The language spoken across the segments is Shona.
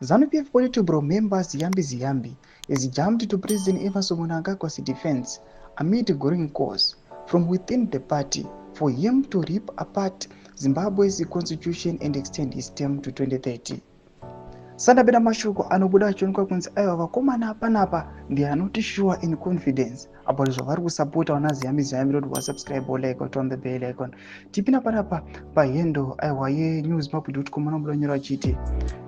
ZANU-PF Politburo member Ziyambi is jumped to President Emmerson Mnangagwa's defense amid growing calls from within the party for him to rip apart Zimbabwe's constitution and extend his term to 2030. Sadapera mashoko anobuda achionekwa kunzi aiwa vakomana panapa they are not sure in confidence about zvavari kusapota wana Ziyambi roti wasubscribe like on the bell icon. Tipina panapa pahendo aiwa yenewsmap.com anobuda nyora achiti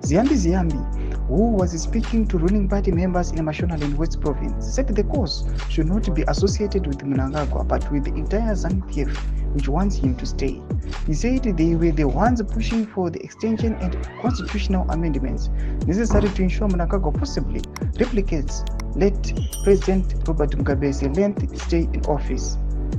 Ziyambi who was speaking to ruling party members in Mashonaland West Province said the cause should not be associated with Mnangagwa but with the entire ZANU-PF which wants him to stay. He said they were the ones pushing for the extension and constitutional amendments necessary to ensure Mnangagwa possibly replicates late President Robert Mugabe's length stay in office.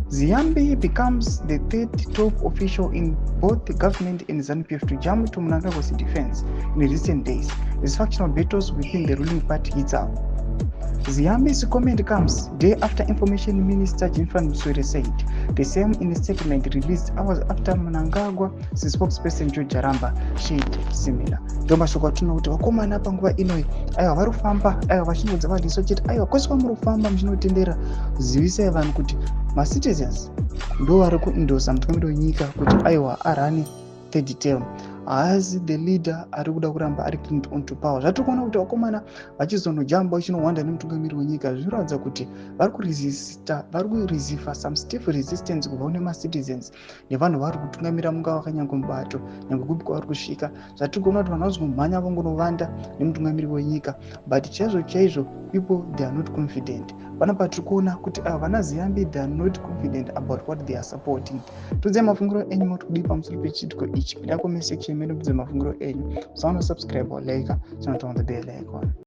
Ziyambi becomes the third top official in both the government and ZANU-PF to jump to Mnangagwa's defense in recent days as factional battles within the ruling party heats up. Ziyambi's comment comes day after Information Minister Jennifer Mswere said the same in a statement released hours after Mnangagwa's spokesperson George Jaramba shared similar. Ndomashoko atino kuti vakomana panguva inoi aiwa vari kufamba aiwa vachingodza vadiso chete aiwa kwese kwamuri kufamba muchinotendera zivisai vanhu kuti macitizens ndo vari kuindosa mutungamiri wenyika kuti aiwa arani third term haasi the leader ari kuda kuramba ari clinged on to power. Zvatiri kuona kuti vakomana vachizonojamba vachinohwanda nemutungamiri wenyika zvinoratidza kuti vari kuresista some stiff resistance kubva kune macitizens nevanhu vari kutungamira munga vakanyangwa mubato nyangwe kupi kwavari kusvika. Zvatiri kuona kuti vanhu vazongomhanya vangonovanda nemutungamiri wenyika but chaizvo people they are not confident. Panapa tiri kuona kuti vana Ziyambi they are not confident about what they are supporting. Tudze mafungiro enyu muri kudii pamusoro pechitiko ichi. Pinda comment section menu tudze mafungiro enyu. Subscribe or like, turn on the bell icon.